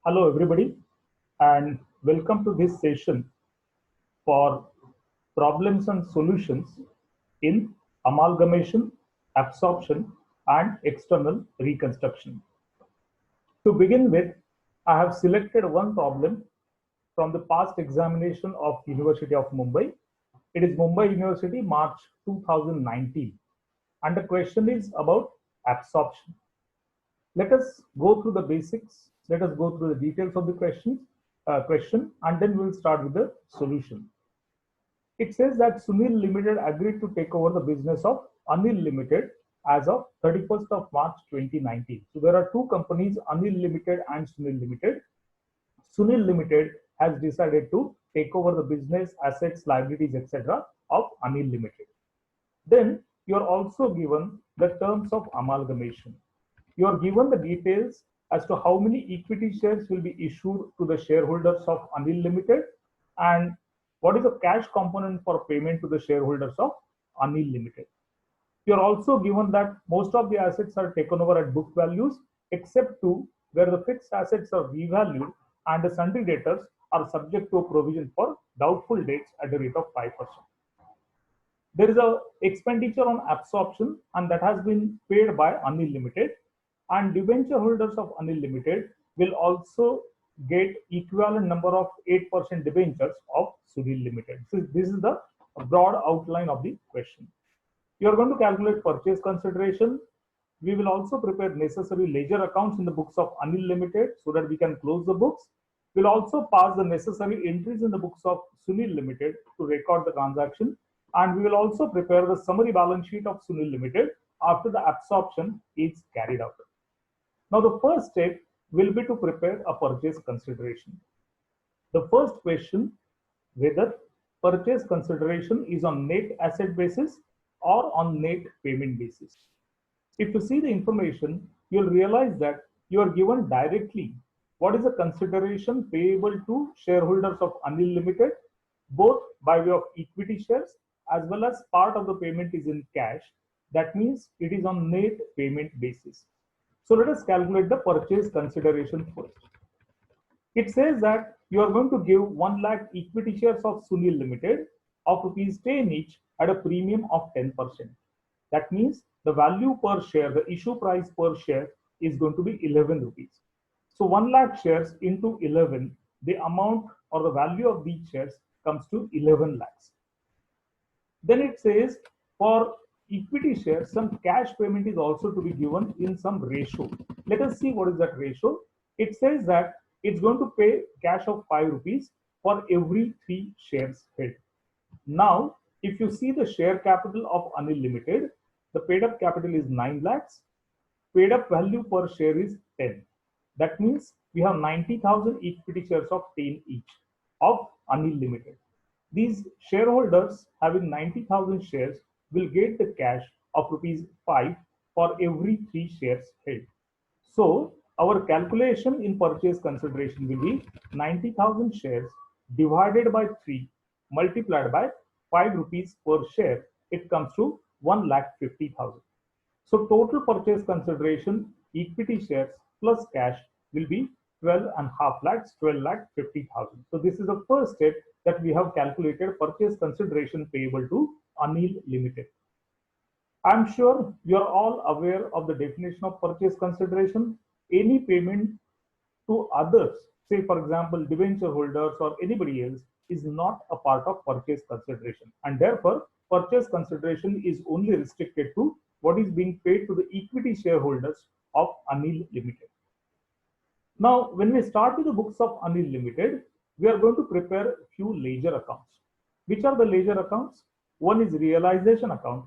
Hello, everybody, and welcome to this session for problems and solutions in amalgamation, absorption, and external reconstruction. To begin with, I have selected one problem from the past examination of University of Mumbai. It is Mumbai University, March 2019, and the question is about absorption. Let us go through the basics. Let us go through the details of the question, and then we'll start with the solution. It says that Sunil Limited agreed to take over the business of Anil Limited as of 31st of March 2019. So there are two companies, Anil Limited and Sunil Limited. Sunil Limited has decided to take over the business, assets, liabilities, etc. of Anil Limited. Then you are also given the terms of amalgamation. You are given the details as to how many equity shares will be issued to the shareholders of Anil Limited and what is the cash component for payment to the shareholders of Anil Limited. You are also given that most of the assets are taken over at book values except two where the fixed assets are revalued and the sundry debtors are subject to a provision for doubtful debts at the rate of 5%. There is a expenditure on absorption and that has been paid by Anil Limited, and debenture holders of Anil Limited will also get equivalent number of 8% debentures of Sunil Limited. So this is the broad outline of the question. You are going to calculate purchase consideration. We will also prepare necessary ledger accounts in the books of Anil Limited so that we can close the books. We'll also pass the necessary entries in the books of Sunil Limited to record the transaction, and we will also prepare the summary balance sheet of Sunil Limited after the absorption is carried out. Now the first step will be to prepare a purchase consideration. The first question, whether purchase consideration is on net asset basis or on net payment basis. If you see the information, you'll realize that you are given directly what is the consideration payable to shareholders of Anil Limited, both by way of equity shares as well as part of the payment is in cash. That means it is on net payment basis. So let us calculate the purchase consideration first. It says that you are going to give 1 lakh equity shares of Sunil Limited of rupees 10 each at a premium of 10%. That means the value per share, the issue price per share is going to be 11 rupees. So 1 lakh shares into 11, the amount or the value of these shares comes to 11 lakhs. Then it says for equity shares, some cash payment is also to be given in some ratio. Let us see what is that ratio. It says that it's going to pay cash of 5 rupees for every 3 shares held. Now, if you see the share capital of Anil Limited, the paid up capital is 9 lakhs. Paid up value per share is 10. That means we have 90,000 equity shares of 10 each of Anil Limited. These shareholders having 90,000 shares will get the cash of rupees 5 for every 3 shares held. So our calculation in purchase consideration will be 90,000 shares divided by 3 multiplied by 5 rupees per share. It comes to 1,50,000. So total purchase consideration, equity shares plus cash will be 12.5 lakhs, 12,50,000. So this is the first step that we have calculated purchase consideration payable to Anil Limited. I'm sure you are all aware of the definition of purchase consideration. Any payment to others, say for example debenture holders or anybody else, is not a part of purchase consideration, and therefore purchase consideration is only restricted to what is being paid to the equity shareholders of Anil Limited. Now, when we start with the books of Anil Limited, we are going to prepare a few ledger accounts. Which are the ledger accounts? One is realization account.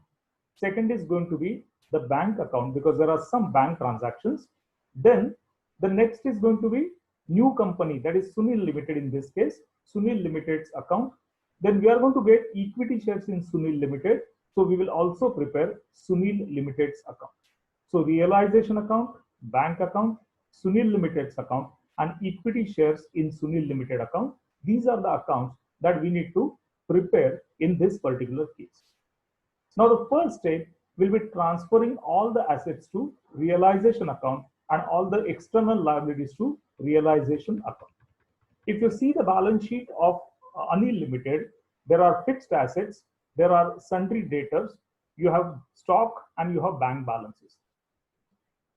Second is going to be the bank account because there are some bank transactions. Then the next is going to be new company, that is Sunil Limited in this case, Sunil Limited's account. Then we are going to get equity shares in Sunil Limited. So we will also prepare Sunil Limited's account. So realization account, bank account, Sunil Limited's account, and equity shares in Sunil Limited account. These are the accounts that we need to prepare in this particular case. Now the first step will be transferring all the assets to realization account and all the external liabilities to realization account. If you see the balance sheet of Anil Limited, there are fixed assets, there are sundry debtors, you have stock, and you have bank balances.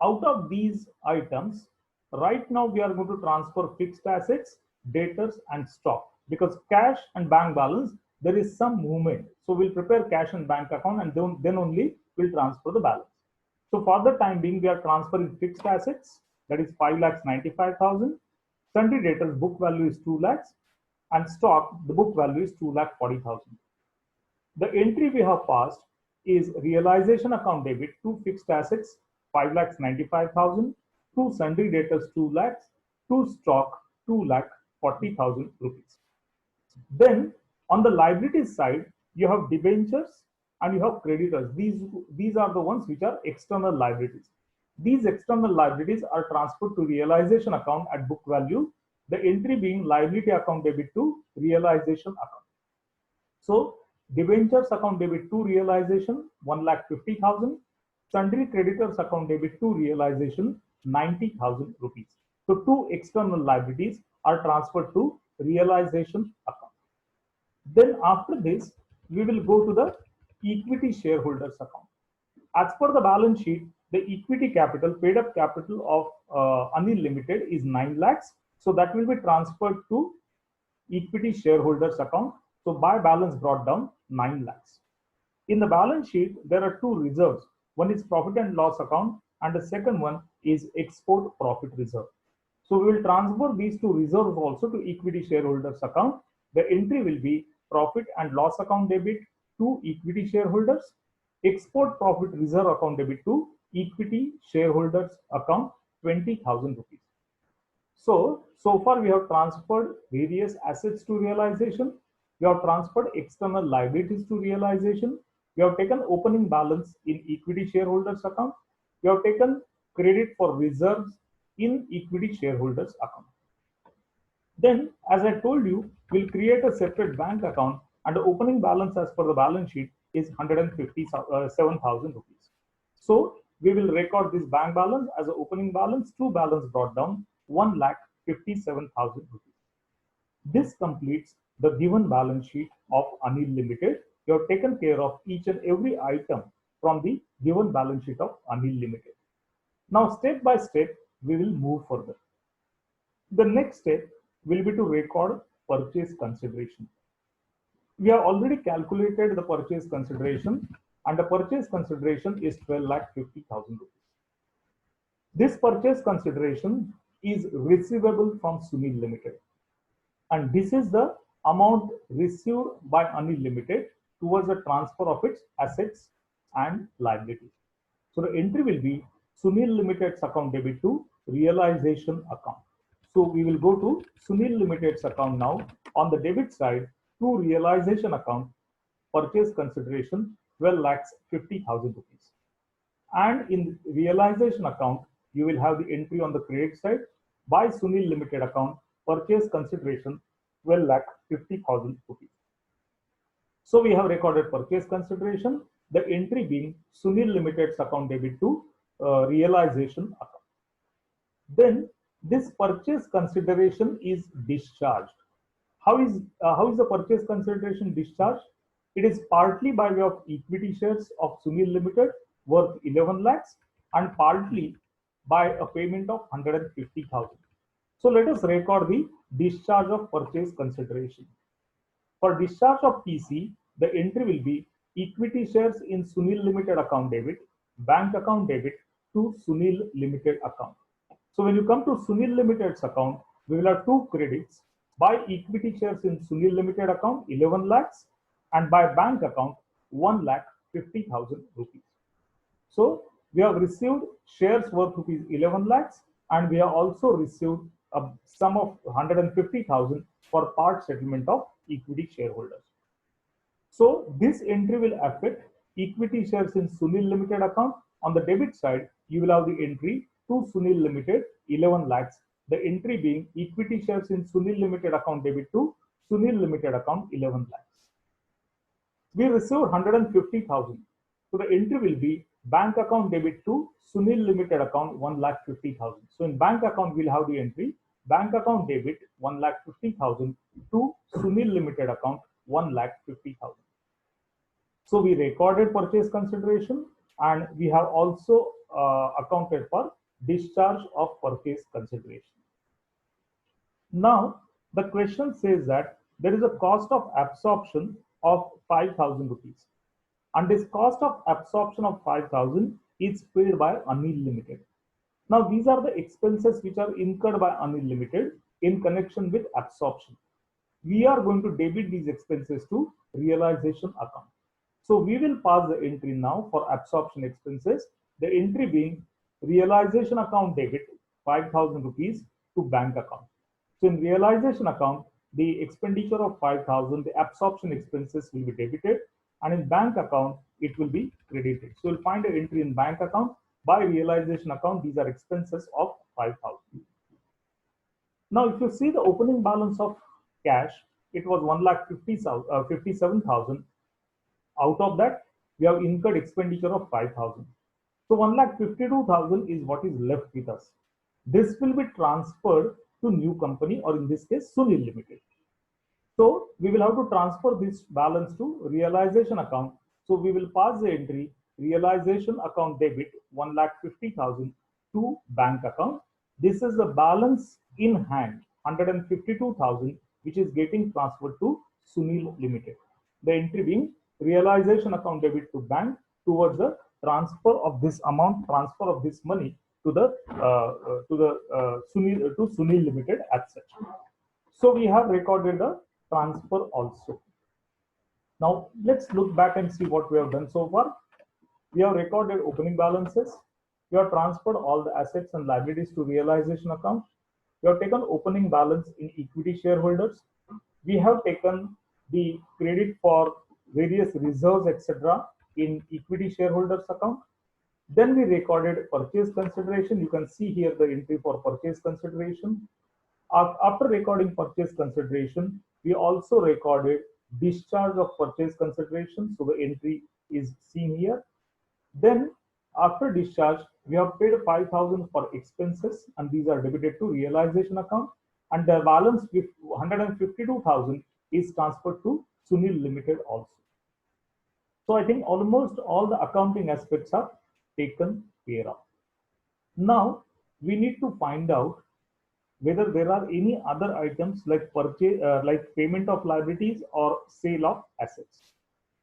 Out of these items, right now we are going to transfer fixed assets, debtors, and stock, because cash and bank balance, there is some movement. So we'll prepare cash and bank account, and then only we'll transfer the balance. So for the time being, we are transferring fixed assets, that is 5,95,000. Sundry debtors book value is 2 lakhs, and stock, the book value is 2,40,000. The entry we have passed is realization account debit to fixed assets 5,95,000, to sundry debtors 2 lakhs, to stock 2,40,000 rupees. Then on the liabilities side, you have debentures and you have creditors. These are the ones which are external liabilities. These external liabilities are transferred to realization account at book value, the entry being liability account debit to realization account. So debentures account debit to realization 1,50,000, sundry creditors account debit to realization 90,000 rupees. So two external liabilities are transferred to realization account. Then after this, we will go to the equity shareholders account. As per the balance sheet, the equity capital, paid up capital of Anil Limited is 9 lakhs. So that will be transferred to equity shareholders account. So by balance brought down 9 lakhs. In the balance sheet, there are two reserves. One is profit and loss account, and the second one is export profit reserve. So we will transfer these two reserves also to equity shareholders account. The entry will be profit and loss account debit to equity shareholders, export profit reserve account debit to equity shareholders account 20,000 rupees. So far we have transferred various assets to realization. We have transferred external liabilities to realization. We have taken opening balance in equity shareholders account. We have taken credit for reserves in equity shareholders account. Then, as I told you, we'll create a separate bank account, and the opening balance as per the balance sheet is 157,000 rupees. So we will record this bank balance as an opening balance to balance brought down 1,57,000 rupees. This completes the given balance sheet of Anil Limited. You have taken care of each and every item from the given balance sheet of Anil Limited. Now, step by step, we will move further. The next step will be to record purchase consideration. We have already calculated the purchase consideration, and the purchase consideration is 12,50,000 rupees. This purchase consideration is receivable from Sunil Limited, and this is the amount received by Anil Limited towards the transfer of its assets and liabilities. So the entry will be Sunil Limited's account debit to realization account. So we will go to Sunil Limited's account now. On the debit side, to realization account, purchase consideration 12,50,000 rupees. And in realization account, you will have the entry on the credit side by Sunil Limited account, purchase consideration 12,50,000 rupees. So we have recorded purchase consideration, the entry being Sunil Limited's account debit to realization account. Then this purchase consideration is discharged. How is the purchase consideration discharged? It is partly by way of equity shares of Sunil Limited worth 11 lakhs and partly by a payment of 150,000. So let us record the discharge of purchase consideration. For discharge of PC, the entry will be equity shares in Sunil Limited account debit, bank account debit to Sunil Limited account. So when you come to Sunil Limited's account, we will have two credits: by equity shares in Sunil Limited account 11 lakhs and by bank account 1,50,000 rupees. So we have received shares worth rupees 11 lakhs and we have also received a sum of 150,000 for part settlement of equity shareholders. So this entry will affect equity shares in Sunil Limited account. On the debit side, you will have the entry to Sunil Limited 11 lakhs, the entry being equity shares in Sunil Limited account debit to Sunil Limited account 11 lakhs. We received 150,000. So the entry will be bank account debit to Sunil Limited account 1,50,000. So in bank account, we'll have the entry bank account debit 1,50,000 to Sunil Limited account 1,50,000. So we recorded purchase consideration and we have also accounted for discharge of purchase consideration. Now the question says that there is a cost of absorption of 5,000 rupees, and this cost of absorption of 5,000 is paid by Anil Limited. Now these are the expenses which are incurred by Anil Limited in connection with absorption. We are going to debit these expenses to realization account. So we will pass the entry now for absorption expenses, the entry being realization account debit 5,000 rupees to bank account. So in realization account, the expenditure of 5,000, the absorption expenses will be debited, and in bank account, it will be credited. So you'll find an entry in bank account. By realization account, these are expenses of 5,000. Now, if you see the opening balance of cash, it was 1,57,000. Out of that, we have incurred expenditure of 5,000. So 1,52,000 is what is left with us. This will be transferred to new company, or in this case, Sunil Limited. So we will have to transfer this balance to realization account. So we will pass the entry realization account debit 1,50,000 to bank account. This is the balance in hand 152,000, which is getting transferred to Sunil Limited. The entry being realization account debit to bank towards the transfer of this amount, transfer of this money to the Sunil Limited as such. So we have recorded the transfer also. Now let's look back and see what we have done so far. We have recorded opening balances. We have transferred all the assets and liabilities to realization account. We have taken opening balance in equity shareholders. We have taken the credit for various reserves, etc., in equity shareholders account. Then we recorded purchase consideration. You can see here the entry for purchase consideration. After recording purchase consideration, we also recorded discharge of purchase consideration. So the entry is seen here. Then after discharge, we have paid 5,000 for expenses, and these are debited to realization account. And the balance with 152,000 is transferred to Sunil Limited also. So I think almost all the accounting aspects are taken care of. Now we need to find out whether there are any other items like purchase, like payment of liabilities or sale of assets.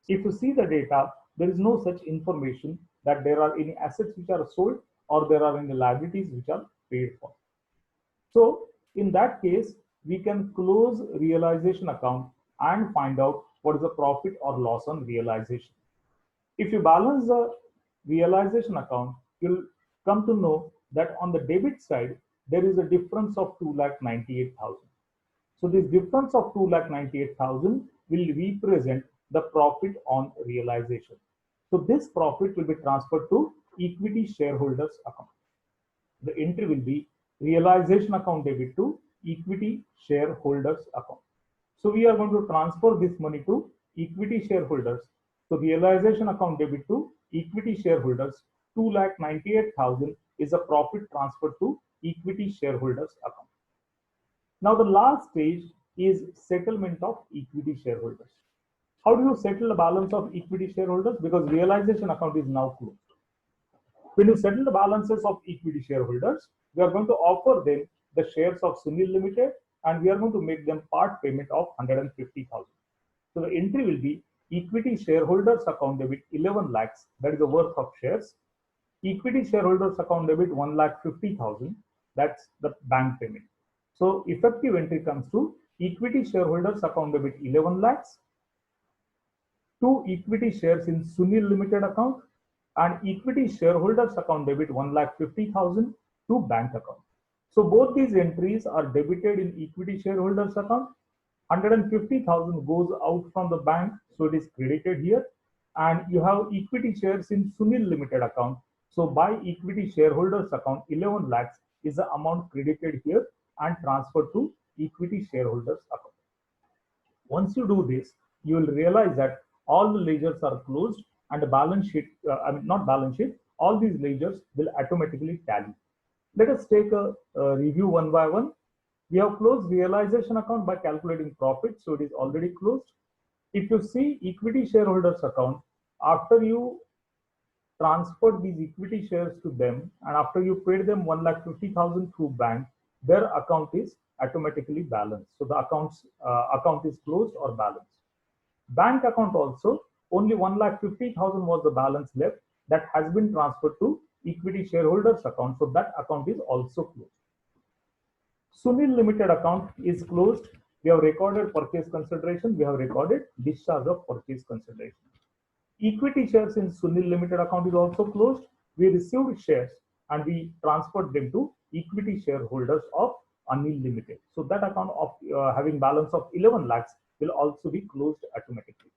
If you see the data, there is no such information that there are any assets which are sold or there are any liabilities which are paid for. So in that case, we can close realization account and find out what is the profit or loss on realization. If you balance the realization account, you'll come to know that on the debit side, there is a difference of 2,98,000. So this difference of 2,98,000 will represent the profit on realization. So this profit will be transferred to equity shareholders account. The entry will be realization account debit to equity shareholders account. So we are going to transfer this money to equity shareholders. So realization account debit to equity shareholders, 2,98,000 is a profit transferred to equity shareholders account. Now the last stage is settlement of equity shareholders. How do you settle the balance of equity shareholders? Because realization account is now closed. When you settle the balances of equity shareholders, we are going to offer them the shares of Sunil Limited, and we are going to make them part payment of 150,000. So the entry will be equity shareholders account debit 11 lakhs, that is the worth of shares. Equity shareholders account debit 1,50,000, that's the bank payment. So effective entry comes to equity shareholders account debit 11 lakhs, to equity shares in Sunil Limited account, and equity shareholders account debit 1,50,000 to bank account. So both these entries are debited in equity shareholders account. 150,000 goes out from the bank, so it is credited here. And you have equity shares in Sunil Limited account. So by equity shareholders account, 11 lakhs is the amount credited here and transferred to equity shareholders account. Once you do this, you will realize that all the ledgers are closed and the balance sheet, not balance sheet, all these ledgers will automatically tally. Let us take a review one by one. We have closed realization account by calculating profit, so it is already closed. If you see equity shareholders account, after you transferred these equity shares to them and after you paid them 1,50,000 through bank, their account is automatically balanced. So the account is closed or balanced. Bank account also, only 1,50,000 was the balance left that has been transferred to equity shareholders account. So that account is also closed. Sunil Limited account is closed. We have recorded purchase consideration. We have recorded discharge of purchase consideration. Equity shares in Sunil Limited account is also closed. We received shares and we transferred them to equity shareholders of Anil Limited. So that account of having balance of 11 lakhs will also be closed automatically.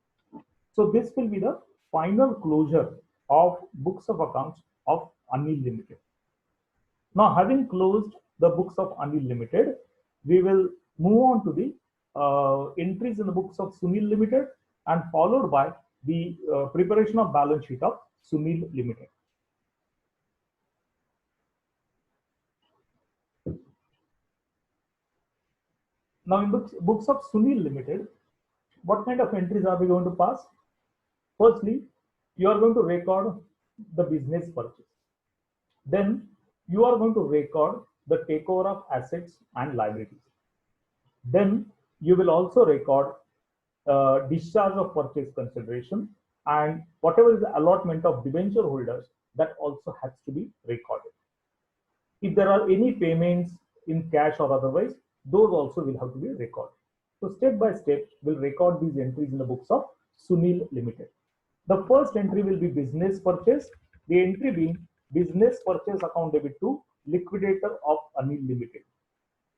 So this will be the final closure of books of accounts of Anil Limited. Now, having closed the books of Anil Limited, we will move on to the entries in the books of Sunil Limited and followed by the preparation of balance sheet of Sunil Limited. Now, in books of Sunil Limited, what kind of entries are we going to pass? Firstly, you are going to record the business purchase. Then you are going to record the takeover of assets and liabilities. Then you will also record discharge of purchase consideration and whatever is the allotment of debenture holders, that also has to be recorded. If there are any payments in cash or otherwise, those also will have to be recorded. So step by step, we'll record these entries in the books of Sunil Limited. The first entry will be business purchase. The entry being business purchase account debit to liquidator of Anil Limited.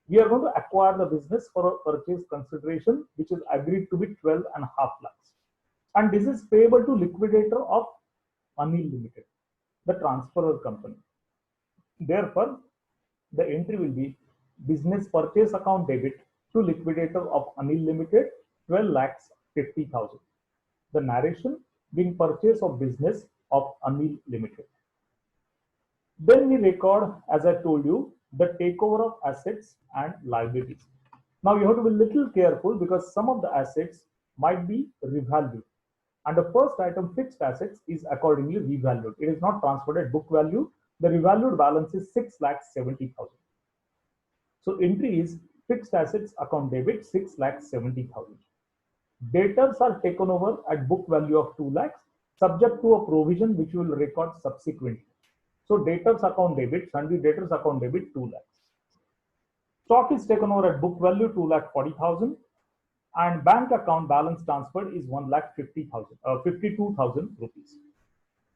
We are going to acquire the business for a purchase consideration, which is agreed to be 12.5 lakhs. And this is payable to liquidator of Anil Limited, the transferor company. Therefore, the entry will be business purchase account debit to liquidator of Anil Limited, 12 lakhs 50,000. The narration being purchase of business of Anil Limited. Then we record, as I told you, the takeover of assets and liabilities. Now you have to be a little careful because some of the assets might be revalued. And the first item, fixed assets, is accordingly revalued. It is not transferred at book value. The revalued balance is 6,70,000. So entry is fixed assets account debit 6,70,000. Debtors are taken over at book value of 2 lakhs, subject to a provision which we will record subsequently. So debtors account debit, sundry debtors account debit 2 lakhs. Stock is taken over at book value 2,40,000 and bank account balance transferred is 52,000 rupees.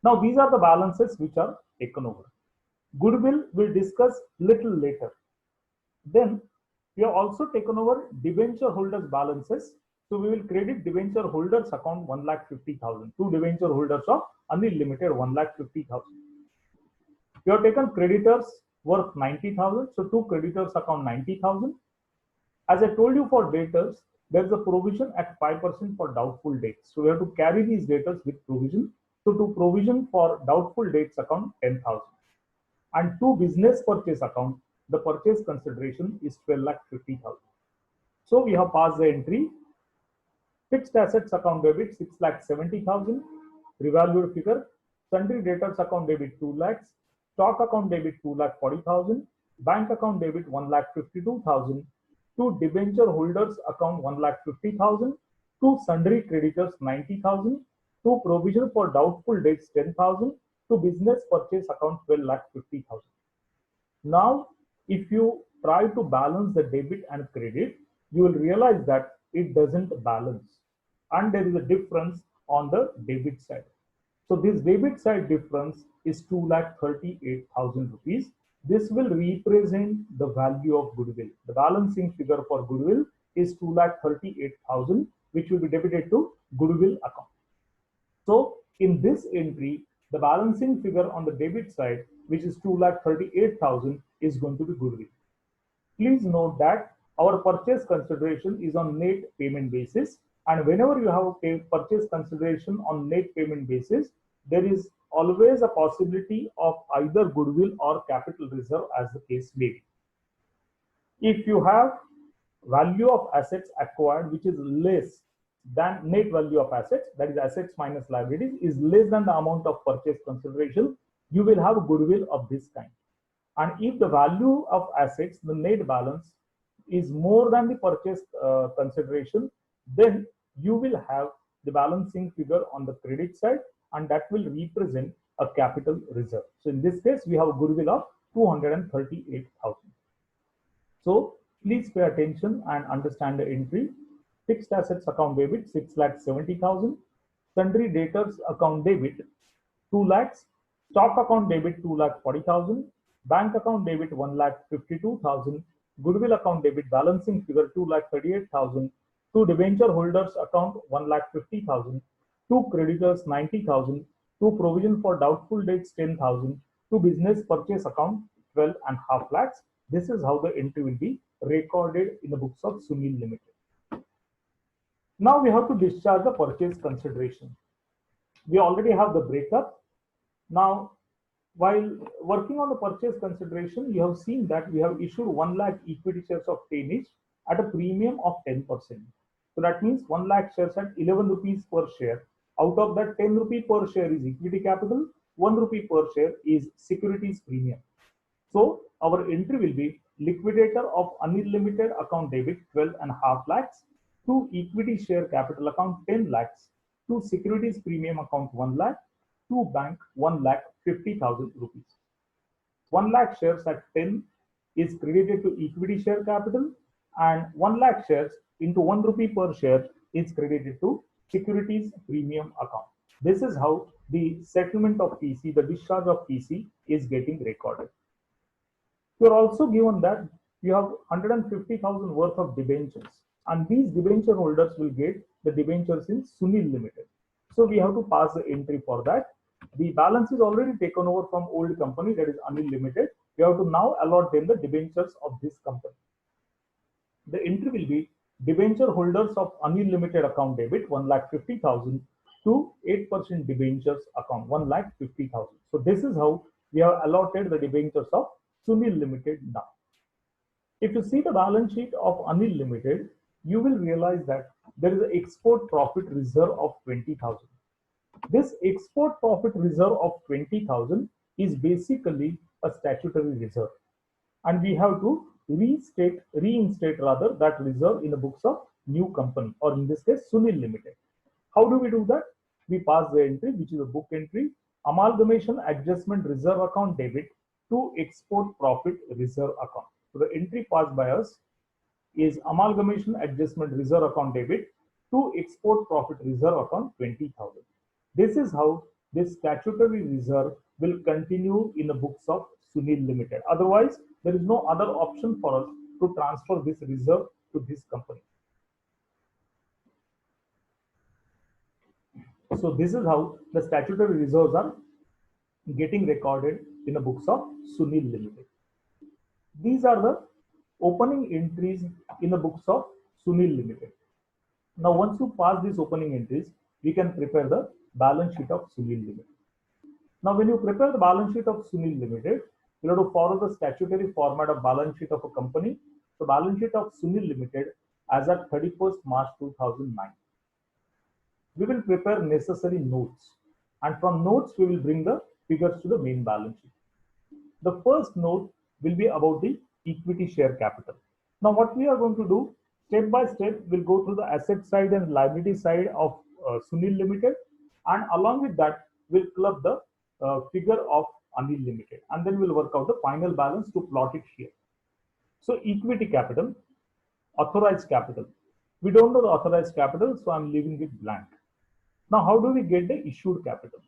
Now these are the balances which are taken over. Goodwill we'll discuss little later. Then we have also taken over debenture holders balances. So we will credit debenture holders account 1,50,000. Two debenture holders of Anil Limited 1,50,000. We have taken creditors worth 90,000. So two creditors account 90,000. As I told you for debtors, there is a provision at 5% for doubtful debts. So we have to carry these debtors with provision. So to provision for doubtful debts account 10,000. And two business purchase account, the purchase consideration is 12,50,000. So we have passed the entry. Fixed assets account debit 6,70,000. Revalued figure. Sundry debtors account debit 2 lakhs. Stock account debit 2,40,000. Bank account debit 1,52,000. Two debenture holders account 1,50,000. Two sundry creditors 90,000. Two provision for doubtful debts 10,000. Two business purchase account 12,50,000. Now, if you try to balance the debit and credit, you will realize that it doesn't balance, and there is a difference on the debit side. So this debit side difference is 2,38,000 rupees. This will represent the value of goodwill. The balancing figure for goodwill is 2,38,000, which will be debited to goodwill account. So in this entry, the balancing figure on the debit side, which is 2,38,000, is going to be goodwill. Please note that our purchase consideration is on net payment basis, and whenever you have a purchase consideration on net payment basis, there is always a possibility of either goodwill or capital reserve as the case may be. If you have value of assets acquired which is less than net value of assets, that is assets minus liabilities, is less than the amount of purchase consideration, you will have goodwill of this kind. And if the value of assets, the net balance, is more than the purchase consideration, then you will have the balancing figure on the credit side, and that will represent a capital reserve. So in this case, we have a goodwill of 238,000. So please pay attention and understand the entry. Fixed assets account debit 6,70,000, sundry debtors account debit 2 lakhs, stock account debit 2,40,000, bank account debit 1,52,000, goodwill account debit balancing figure 2,38,000, to debenture holders account 1,50,000, to creditors 90,000, to provision for doubtful debts 10,000, to business purchase account 12.5 lakhs. This is how the entry will be recorded in the books of Sunil Limited. Now we have to discharge the purchase consideration. We already have the breakup. Now, while working on the purchase consideration, you have seen that we have issued 1 lakh equity shares of 10 each at a premium of 10%. So that means 1 lakh shares at 11 rupees per share. Out of that, 10 rupee per share is equity capital, 1 rupee per share is securities premium. So our entry will be liquidator of Anil Limited account debit 12.5 lakhs, to equity share capital account 10 lakhs, to securities premium account 1 lakh, to bank 1,50,000 rupees. 1 lakh shares at 10 is credited to equity share capital, and 1 lakh shares into 1 rupee per share is credited to securities premium account. This is how the settlement of PC, the discharge of PC, is getting recorded. You are also given that you have 150,000 worth of debentures, and these debenture holders will get the debentures in Sunil Limited. So we have to pass the entry for that. The balance is already taken over from old company, that is Anil Limited. We have to now allot them the debentures of this company. The entry will be debenture holders of Anil Limited account debit 1,50,000 to 8% debentures account 1,50,000. So this is how we have allotted the debentures of Sunil Limited now. If you see the balance sheet of Anil Limited, you will realize that there is an export profit reserve of 20,000. This export profit reserve of 20,000 is basically a statutory reserve, and we have to reinstate rather that reserve in the books of new company, or in this case Sunil Limited. How do we do that? We pass the entry, which is a book entry, amalgamation adjustment reserve account debit to export profit reserve account. So the entry passed by us is amalgamation adjustment reserve account debit to export profit reserve account 20,000. This is how this statutory reserve will continue in the books of Sunil Limited. Otherwise, there is no other option for us to transfer this reserve to this company. So this is how the statutory reserves are getting recorded in the books of Sunil Limited. These are the opening entries in the books of Sunil Limited. Now, once you pass these opening entries, we can prepare the balance sheet of Sunil Limited. Now, when you prepare the balance sheet of Sunil Limited, you have to follow the statutory format of balance sheet of a company. So, balance sheet of Sunil Limited as at 31st March 2009. We will prepare necessary notes, and from notes we will bring the figures to the main balance sheet. The first note will be about the equity share capital. Now, what we are going to do, step by step, we'll go through the asset side and liability side of Sunil Limited, and along with that, we'll club the figure of Anil Limited, and then we'll work out the final balance to plot it here. So, equity capital, authorized capital. We don't know the authorized capital, so I'm leaving it blank. Now, how do we get the issued capital?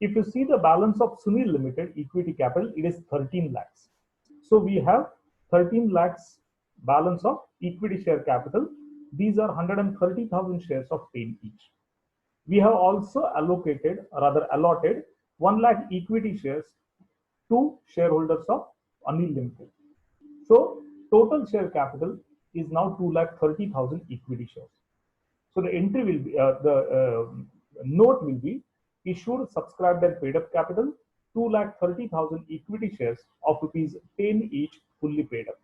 If you see the balance of Sunil Limited equity capital, it is 13 lakhs. So we have 13 lakhs balance of equity share capital. These are 130,000 shares of 10 each. We have also allotted 1 lakh equity shares to shareholders of Anil Limited. So total share capital is now 2,30,000 equity shares. So the entry will be, note will be issued, subscribed and paid up capital 2,30,000 equity shares of rupees 10 each fully paid up.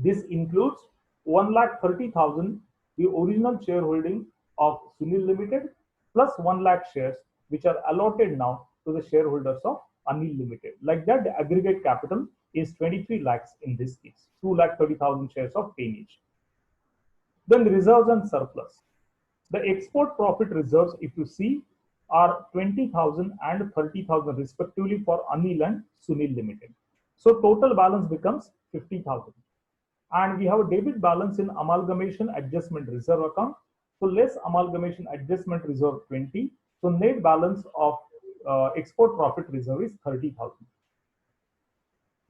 This includes 1,30,000, the original shareholding of Sunil Limited, plus 1 lakh shares, which are allotted now to the shareholders of Anil Limited. Like that, the aggregate capital is 23 lakhs in this case, 2,30,000 shares of pain each. Then reserves and surplus. The export profit reserves, if you see, are 20,000 and 30,000 respectively for Anil and Sunil Limited. So total balance becomes 50,000. And we have a debit balance in amalgamation adjustment reserve account. So less amalgamation adjustment reserve 20. So net balance of export profit reserve is 30,000.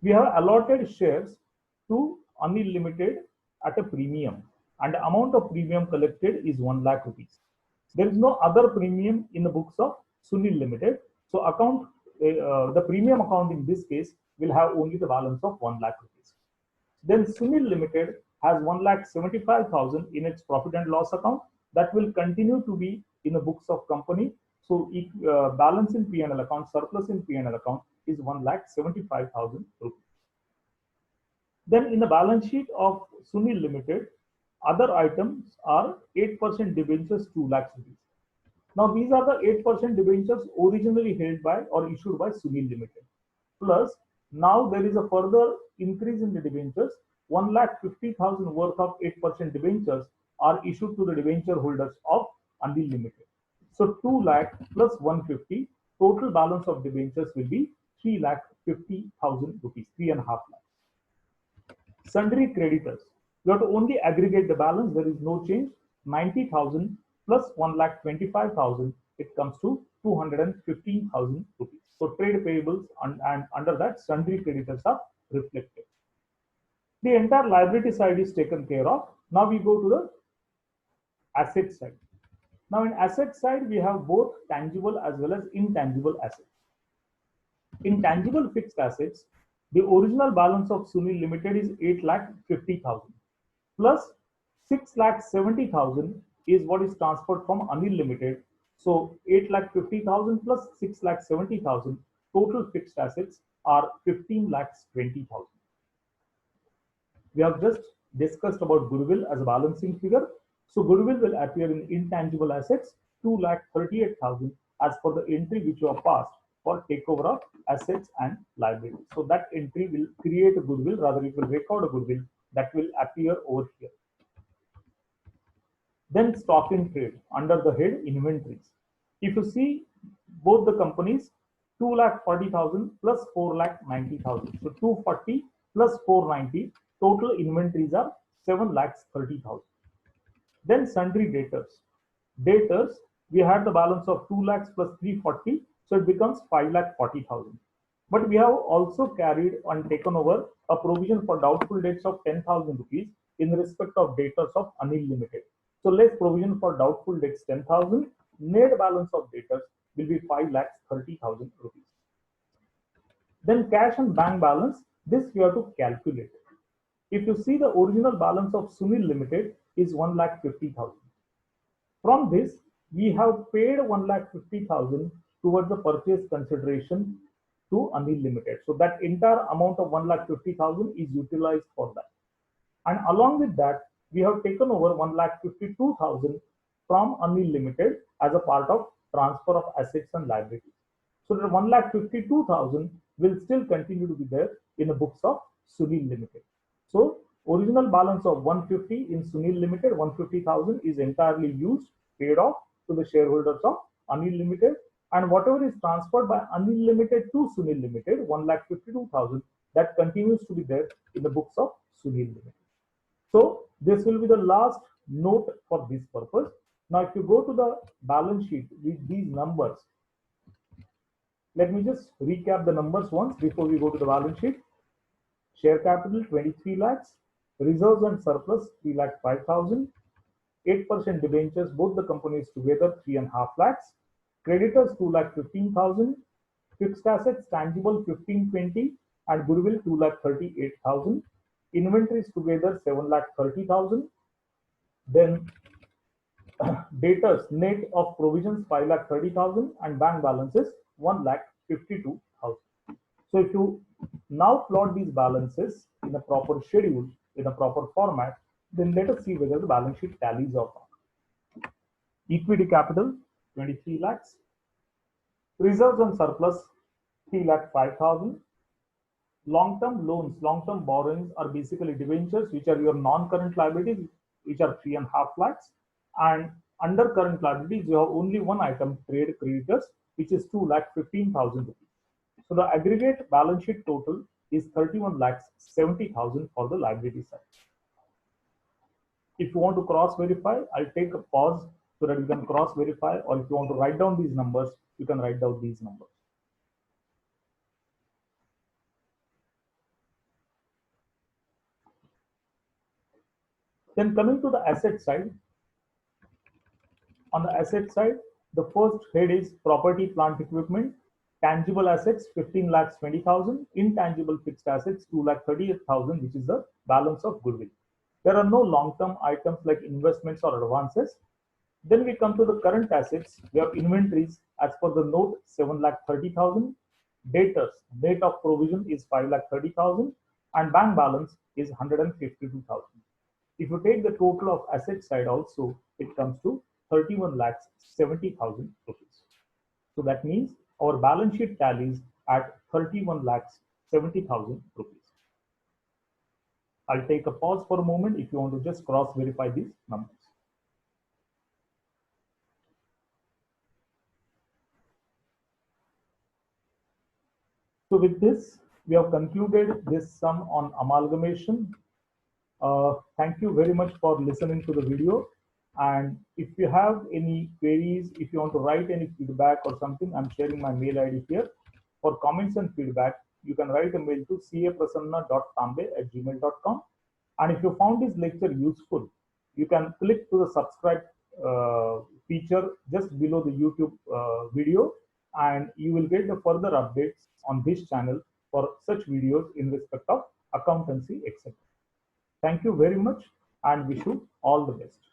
We have allotted shares to Anil Limited at a premium, and the amount of premium collected is 1 lakh rupees. There is no other premium in the books of Sunil Limited. So the premium account in this case will have only the balance of 1 lakh rupees. Then Sunil Limited has 1,75,000 in its profit and loss account that will continue to be in the books of company. So balance in P&L account, surplus in P&L account is 1,75,000 rupees. Then in the balance sheet of Sunil Limited, other items are 8% debentures 2 lakhs rupees. Now these are the 8% debentures originally held by or issued by Sunil Limited. Plus now there is a further increase in the debentures. 1,50,000 worth of 8% debentures are issued to the debenture holders of Anil Limited. So 2 lakh plus 150, total balance of debentures will be 3,50,000 rupees, 3.5 lakhs. Sundry creditors. You have to only aggregate the balance. There is no change. 90,000 plus 1,25,000. It comes to 215,000 rupees. So trade payables and under that sundry creditors are reflected. The entire liability side is taken care of. Now we go to the asset side. Now in asset side, we have both tangible as well as intangible assets. Intangible fixed assets, the original balance of Sunil Limited is 8,50,000 plus 6,70,000 is what is transferred from Anil Limited. So 8,50,000 plus 6,70,000 total fixed assets are 15,20,000. We have just discussed about goodwill as a balancing figure. So goodwill will appear in intangible assets 2,38,000 as per the entry which you have passed for takeover of assets and liabilities. So that entry will create a goodwill, rather it will record a goodwill that will appear over here. Then stock in trade under the head inventories. If you see both the companies, 2,40,000 plus 4,90,000. So 240 plus 490, total inventories are 7,30,000. Then sundry debtors. Debtors, we had the balance of 2 lakhs plus 340, so it becomes 5,40,000. But we have also carried and taken over a provision for doubtful debts of 10,000 rupees in respect of debtors of Anil Limited. So less provision for doubtful debts 10,000, net balance of debtors will be 5,30,000 rupees. Then cash and bank balance, this we have to calculate. If you see the original balance of Sunil Limited is 1,50,000. From this, we have paid 1,50,000 towards the purchase consideration to Anil Limited. So that entire amount of 1,50,000 is utilized for that. And along with that, we have taken over 1,52,000 from Anil Limited as a part of transfer of assets and liabilities. So the 1,52,000 will still continue to be there in the books of Sunil Limited. So original balance of 150 in Sunil Limited, 150,000 is entirely used, paid off to the shareholders of Anil Limited, and whatever is transferred by Anil Limited to Sunil Limited, 1,52,000, that continues to be there in the books of Sunil Limited. So this will be the last note for this purpose. Now, if you go to the balance sheet with these numbers, let me just recap the numbers once before we go to the balance sheet. Share capital 23 lakhs, reserves and surplus 3,05,000, 8% debentures, both the companies together 3.5 lakhs, creditors 2,15,000, fixed assets tangible 1,520, and goodwill 2,38,000, inventories together 7,30,000, then debtors net of provisions 5,30,000, and bank balances 1,52,000. So if you now plot these balances in a proper schedule, in a proper format, then let us see whether the balance sheet tallies or not. Equity capital 23 lakhs, reserves and surplus 3 lakh 5,000. Long-term loans, long-term borrowings are basically debentures, which are your non-current liabilities, which are 3.5 lakhs. And under current liabilities, you have only one item, trade creditors, which is 2 lakh 15,000 rupees. So the aggregate balance sheet total is 31 lakhs 70,000 for the liability side. If you want to cross verify, I'll take a pause so that you can cross verify, or if you want to write down these numbers, you can write down these numbers. Then coming to the asset side, on the asset side, the first head is property, plant, equipment. Tangible assets 15 lakhs 20,000. Intangible fixed assets 2 lakh 38,000, which is the balance of goodwill. There are no long-term items like investments or advances. Then we come to the current assets. We have inventories as per the note 7 lakh 30,000. Debtors, date of provision is 5 lakh 30,000, and bank balance is 152,000. If you take the total of asset side also, it comes to 31 lakhs 70,000 rupees. So that means our balance sheet tallies at 31 lakhs 70,000 rupees. I'll take a pause for a moment if you want to just cross verify these numbers. So with this, we have concluded this sum on amalgamation. Thank you very much for listening to the video. And if you have any queries, if you want to write any feedback or something, I'm sharing my mail ID here. For comments and feedback, you can write a mail to caprasanna.tambe@gmail.com. And if you found this lecture useful, you can click to the subscribe feature just below the YouTube video, and you will get the further updates on this channel for such videos in respect of accountancy, etc. Thank you very much and wish you all the best.